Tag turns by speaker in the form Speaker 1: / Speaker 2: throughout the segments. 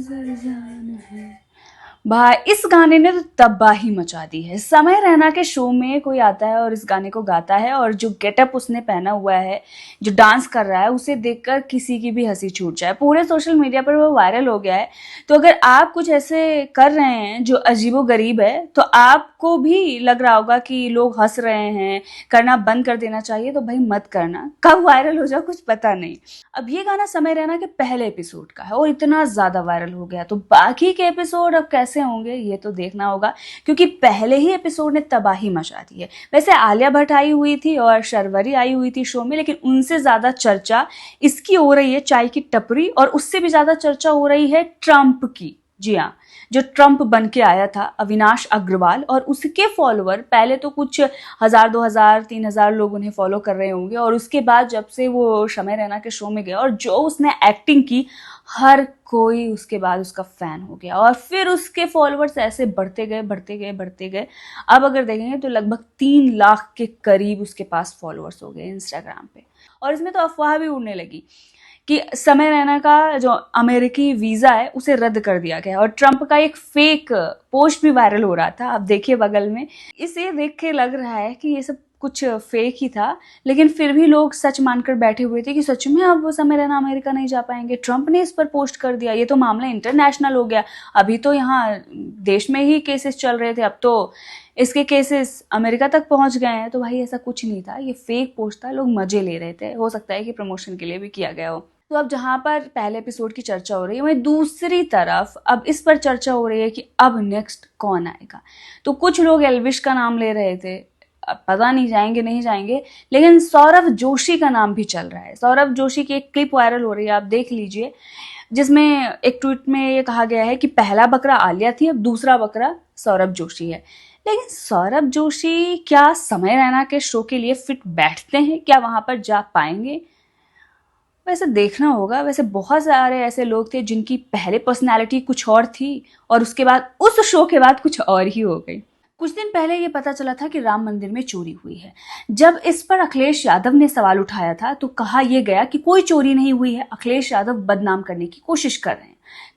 Speaker 1: नजर जान है। भाई इस गाने ने तो तबाही मचा दी है। समय रैना के शो में कोई आता है और इस गाने को गाता है और जो गेटअप उसने पहना हुआ है, जो डांस कर रहा है, उसे देखकर किसी की भी हंसी छूट जाए। पूरे सोशल मीडिया पर वो वायरल हो गया है। तो अगर आप कुछ ऐसे कर रहे हैं जो अजीबोगरीब है तो आपको भी लग रहा होगा कि लोग हंस रहे हैं, करना बंद कर देना चाहिए, तो भाई मत करना। कब वायरल हो जाए कुछ पता नहीं। अब ये गाना समय रैना के पहले एपिसोड का है और इतना ज्यादा वायरल हो गया, तो बाकी के एपिसोड अब कैसे होंगे ये तो देखना होगा, क्योंकि पहले ही एपिसोड ने तबाही मचा दी है। वैसे आलिया भट्ट आई हुई थी और शर्वरी आई हुई थी शो में, लेकिन उनसे ज्यादा चर्चा इसकी हो रही है, चाय की टपरी, और उससे भी ज्यादा चर्चा हो रही है ट्रंप की। जी हाँ, जो ट्रंप बन के आया था अविनाश अग्रवाल, और उसके फॉलोअर पहले तो कुछ 1000, 2000, 3000 लोग उन्हें फॉलो कर रहे होंगे, और उसके बाद जब से वो समय रैना के शो में गया और जो उसने एक्टिंग की, हर कोई उसके बाद उसका फैन हो गया, और फिर उसके फॉलोअर्स ऐसे बढ़ते गए बढ़ते गए बढ़ते गए। अब अगर देखेंगे तो लगभग 3 लाख के करीब उसके पास फॉलोअर्स हो गए इंस्टाग्राम पे। और इसमें तो अफवाह भी उड़ने लगी कि समय रैना का जो अमेरिकी वीजा है उसे रद्द कर दिया गया, और ट्रंप का एक फेक पोस्ट भी वायरल हो रहा था। अब देखिए बगल में, इसे देख के लग रहा है कि ये सब कुछ फेक ही था, लेकिन फिर भी लोग सच मानकर बैठे हुए थे कि सच में अब समय रैना अमेरिका नहीं जा पाएंगे। ट्रंप ने इस पर पोस्ट कर दिया, ये तो मामला इंटरनेशनल हो गया। अभी तो यहाँ देश में ही केसेस चल रहे थे, अब तो इसके केसेस अमेरिका तक पहुंच गए हैं। तो भाई ऐसा कुछ नहीं था, ये फेक पोस्ट था, लोग मजे ले रहे थे। हो सकता है कि प्रमोशन के लिए भी किया गया हो। तो अब जहां पर पहले एपिसोड की चर्चा हो रही है, वहीं दूसरी तरफ अब इस पर चर्चा हो रही है कि अब नेक्स्ट कौन आएगा। तो कुछ लोग एल्विश का नाम ले रहे थे, अब पता नहीं जाएंगे नहीं जाएंगे, लेकिन सौरभ जोशी का नाम भी चल रहा है। सौरभ जोशी की एक क्लिप वायरल हो रही है, आप देख लीजिए, जिसमें एक ट्वीट में ये कहा गया है कि पहला बकरा आलिया थी, अब दूसरा बकरा सौरभ जोशी है। लेकिन सौरभ जोशी क्या समय रैना के शो के लिए फिट बैठते हैं? क्या वहां पर जा पाएंगे? वैसे देखना होगा। वैसे बहुत सारे ऐसे लोग थे जिनकी पहले पर्सनालिटी कुछ और थी और उसके बाद उस शो के बाद कुछ और ही हो गई। कुछ दिन पहले ये पता चला था कि राम मंदिर में चोरी हुई है। जब इस पर अखिलेश यादव ने सवाल उठाया था तो कहा यह गया कि कोई चोरी नहीं हुई है, अखिलेश यादव बदनाम करने की कोशिश कर रहे हैं।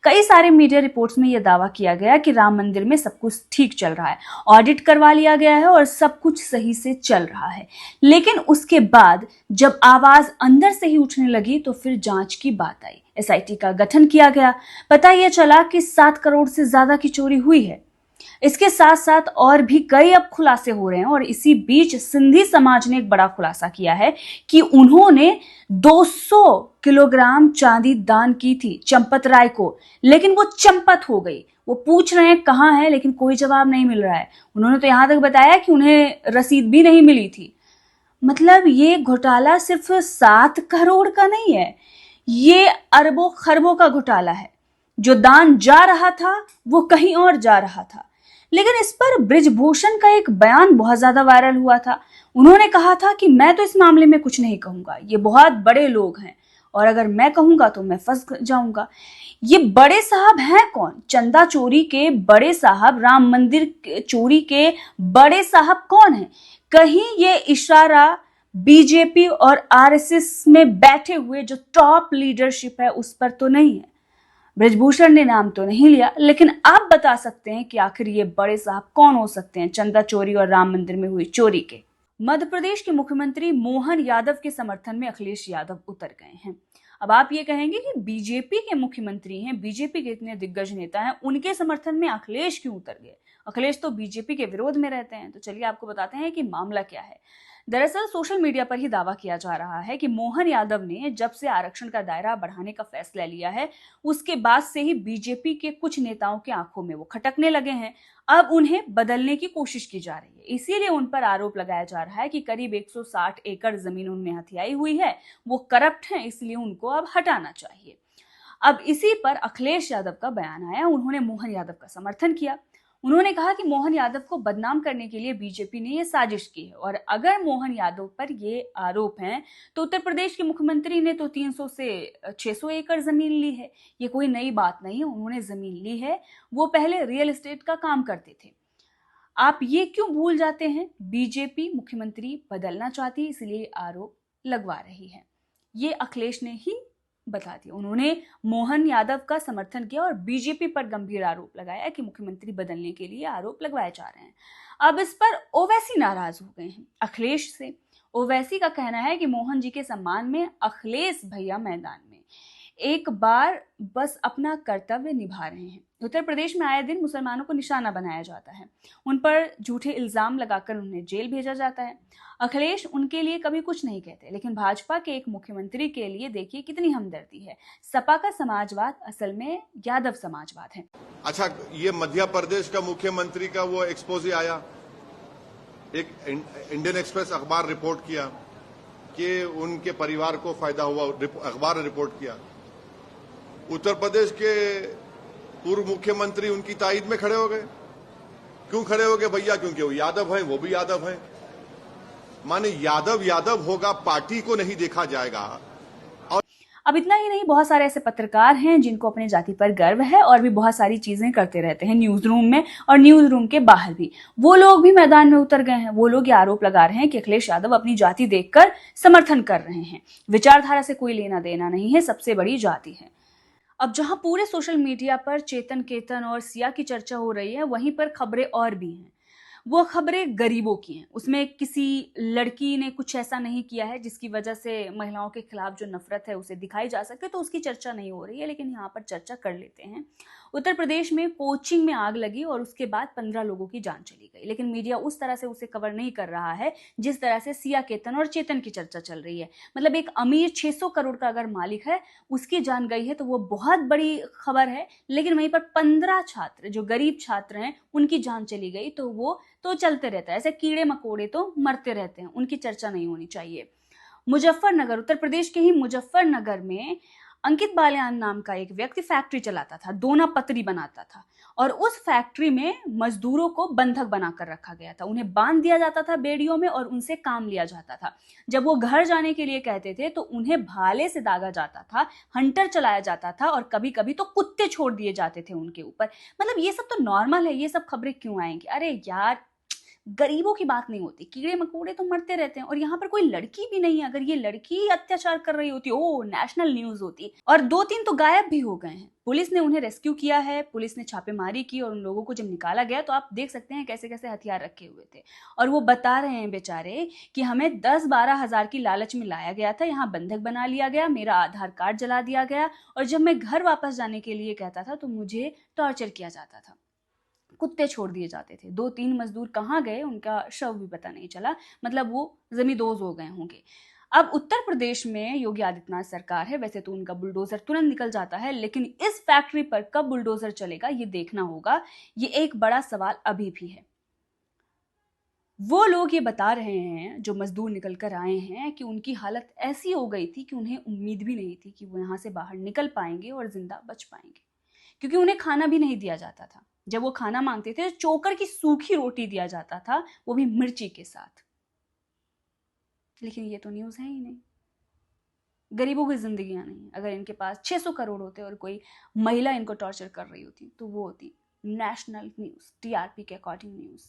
Speaker 1: कई सारे मीडिया रिपोर्ट्स में यह दावा किया गया कि राम मंदिर में सब कुछ ठीक चल रहा है, ऑडिट करवा लिया गया है और सब कुछ सही से चल रहा है। लेकिन उसके बाद जब आवाज अंदर से ही उठने लगी तो फिर जांच की बात आई, एसआईटी का गठन किया गया। पता यह चला कि 7 करोड़ से ज्यादा की चोरी हुई है। इसके साथ साथ और भी कई अब खुलासे हो रहे हैं, और इसी बीच सिंधी समाज ने एक बड़ा खुलासा किया है कि उन्होंने 200 किलोग्राम चांदी दान की थी चंपत राय को, लेकिन वो चंपत हो गई। वो पूछ रहे हैं कहां है, लेकिन कोई जवाब नहीं मिल रहा है। उन्होंने तो यहां तक बताया कि उन्हें रसीद भी नहीं मिली थी। मतलब ये घोटाला सिर्फ 7 करोड़ का नहीं है, ये अरबों खरबों का घोटाला है। जो दान जा रहा था वो कहीं और जा रहा था। लेकिन इस पर बृजभूषण का एक बयान बहुत ज्यादा वायरल हुआ था। उन्होंने कहा था कि मैं तो इस मामले में कुछ नहीं कहूंगा, ये बहुत बड़े लोग हैं और अगर मैं कहूंगा तो मैं फंस जाऊंगा। ये बड़े साहब हैं कौन? चंदा चोरी के बड़े साहब, राम मंदिर चोरी के बड़े साहब कौन है? कहीं ये इशारा बीजेपी और आरएसएस में बैठे हुए जो टॉप लीडरशिप है उस पर तो नहीं है। बृजभूषण ने नाम तो नहीं लिया, लेकिन आप बता सकते हैं कि आखिर ये बड़े साहब कौन हो सकते हैं चंदा चोरी और राम मंदिर में हुई चोरी के? मध्य प्रदेश के मुख्यमंत्री मोहन यादव के समर्थन में अखिलेश यादव उतर गए हैं। अब आप ये कहेंगे कि बीजेपी के मुख्यमंत्री हैं, बीजेपी के इतने दिग्गज नेता हैं, उनके समर्थन में अखिलेश क्यों उतर गए? अखिलेश तो बीजेपी के विरोध में रहते हैं। तो चलिए आपको बताते हैं कि मामला क्या है। दरअसल सोशल मीडिया पर ही दावा किया जा रहा है कि मोहन यादव ने जब से आरक्षण का दायरा बढ़ाने का फैसला लिया है, उसके बाद से ही बीजेपी के कुछ नेताओं की आंखों में वो खटकने लगे हैं। अब उन्हें बदलने की कोशिश की जा रही है। इसीलिए उन पर आरोप लगाया जा रहा है कि करीब 160 एकड़ जमीन उनने हथियाई हुई है, वो करप्ट हैं, इसलिए उनको अब हटाना चाहिए। अब इसी पर अखिलेश यादव का बयान आया। उन्होंने मोहन यादव का समर्थन किया। उन्होंने कहा कि मोहन यादव को बदनाम करने के लिए बीजेपी ने यह साजिश की है, और अगर मोहन यादव पर ये आरोप हैं तो उत्तर प्रदेश के मुख्यमंत्री ने तो 300 से 600 एकड़ जमीन ली है। ये कोई नई बात नहीं है, उन्होंने जमीन ली है। वो पहले रियल एस्टेट का काम करते थे। आप ये क्यों भूल जाते हैं? बीजेपी मुख्यमंत्री बदलना चाहती है, इसलिए आरोप लगवा रही है। ये अखिलेश ने ही बता दिया। उन्होंने मोहन यादव का समर्थन किया और बीजेपी पर गंभीर आरोप लगाया कि मुख्यमंत्री बदलने के लिए आरोप लगवाए जा रहे हैं। अब इस पर ओवैसी नाराज हो गए हैं अखिलेश से। ओवैसी का कहना है कि मोहन जी के सम्मान में अखिलेश भैया मैदान में एक बार बस अपना कर्तव्य निभा रहे हैं। उत्तर प्रदेश में आए दिन मुसलमानों को निशाना बनाया जाता है, उन पर झूठे इल्जाम लगाकर उन्हें जेल भेजा जाता है। अखिलेश उनके लिए कभी कुछ नहीं कहते, लेकिन भाजपा के एक मुख्यमंत्री के लिए देखिए कितनी हमदर्दी है। सपा का समाजवाद असल में यादव समाजवाद है।
Speaker 2: अच्छा, ये मध्य प्रदेश का मुख्यमंत्री का वो एक्सपोजे आया, एक इंडियन एक्सप्रेस अखबार रिपोर्ट किया कि उनके परिवार को फायदा हुआ, अखबार ने रिपोर्ट किया। उत्तर प्रदेश के पूर्व मुख्यमंत्री उनकी ताईद में खड़े हो गए। क्यों खड़े हो गए भैया? क्योंकि वो यादव हैं, वो भी यादव हैं। माने यादव यादव होगा, पार्टी को नहीं देखा जाएगा।
Speaker 1: अब इतना ही नहीं, बहुत सारे ऐसे पत्रकार हैं जिनको अपने जाति पर गर्व है और भी बहुत सारी चीजें करते रहते हैं न्यूज रूम में और न्यूज रूम के बाहर भी। वो लोग भी मैदान में उतर गए हैं। वो लोग ये आरोप लगा रहे हैं कि अखिलेश यादव अपनी जाति देखकर समर्थन कर रहे हैं। विचारधारा से कोई लेना देना नहीं है, सबसे बड़ी जाति है। अब जहां पूरे सोशल मीडिया पर चेतन केतन और सिया की चर्चा हो रही है, वहीं पर खबरें और भी हैं। वो खबरें गरीबों की हैं। उसमें किसी लड़की ने कुछ ऐसा नहीं किया है जिसकी वजह से महिलाओं के खिलाफ जो नफरत है उसे दिखाई जा सके, तो उसकी चर्चा नहीं हो रही है, लेकिन यहाँ पर चर्चा कर लेते हैं। उत्तर प्रदेश में कोचिंग में आग लगी और उसके बाद 15 लोगों की जान चली गई, लेकिन मीडिया उस तरह से उसे कवर नहीं कर रहा है जिस तरह से सिया केतन और चेतन की चर्चा चल रही है। मतलब एक अमीर 600 करोड़ का अगर मालिक है, उसकी जान गई है तो वो बहुत बड़ी खबर है, लेकिन वहीं पर 15 छात्र जो गरीब छात्र हैं उनकी जान चली गई तो वो तो चलते रहता है। ऐसे कीड़े मकोड़े तो मरते रहते हैं, उनकी चर्चा नहीं होनी चाहिए। मुजफ्फरनगर, उत्तर प्रदेश के ही मुजफ्फरनगर में अंकित बालियान नाम का एक व्यक्ति फैक्ट्री चलाता था, दोना पतरी बनाता था और उस फैक्ट्री में मजदूरों को बंधक बनाकर रखा गया था। उन्हें बांध दिया जाता था बेड़ियों में और उनसे काम लिया जाता था। जब वो घर जाने के लिए कहते थे तो उन्हें भाले से दागा जाता था, हंटर चलाया जाता था और कभी कभी तो कुत्ते छोड़ दिए जाते थे उनके ऊपर। मतलब ये सब तो नॉर्मल है, ये सब खबरें क्यों आएंगी? अरे यार, गरीबों की बात नहीं होती, कीड़े मकोड़े तो मरते रहते हैं। और यहाँ पर कोई लड़की भी नहीं है। अगर ये लड़की अत्याचार कर रही होती, ओ नेशनल न्यूज होती। और 2-3 तो गायब भी हो गए हैं। पुलिस ने उन्हें रेस्क्यू किया है, पुलिस ने छापेमारी की और उन लोगों को जब निकाला गया तो आप देख सकते हैं कैसे कैसे हथियार रखे हुए थे। और वो बता रहे हैं बेचारे कि हमें 10-12 हजार की लालच में लाया गया था, यहाँ बंधक बना लिया गया, मेरा आधार कार्ड जला दिया गया और जब मैं घर वापस जाने के लिए कहता था तो मुझे टॉर्चर किया जाता था, कुत्ते छोड़ दिए जाते थे। 2-3 मजदूर कहाँ गए उनका शव भी पता नहीं चला। मतलब वो जमींदोज हो गए होंगे। अब उत्तर प्रदेश में योगी आदित्यनाथ सरकार है, वैसे तो उनका बुलडोजर तुरंत निकल जाता है, लेकिन इस फैक्ट्री पर कब बुलडोजर चलेगा ये देखना होगा। ये एक बड़ा सवाल अभी भी है। वो लोग ये बता रहे हैं जो मजदूर निकल कर आए हैं कि उनकी हालत ऐसी हो गई थी कि उन्हें उम्मीद भी नहीं थी कि वो यहाँ से बाहर निकल पाएंगे और जिंदा बच पाएंगे, क्योंकि उन्हें खाना भी नहीं दिया जाता था। जब वो खाना मांगते थे चोकर की सूखी रोटी दिया जाता था, वो भी मिर्ची के साथ। लेकिन ये तो न्यूज है ही नहीं। गरीबों की जिंदगियां नहीं। अगर इनके पास 600 करोड़ होते और कोई महिला इनको टॉर्चर कर रही होती तो वो होती नेशनल न्यूज, टीआरपी के अकॉर्डिंग न्यूज।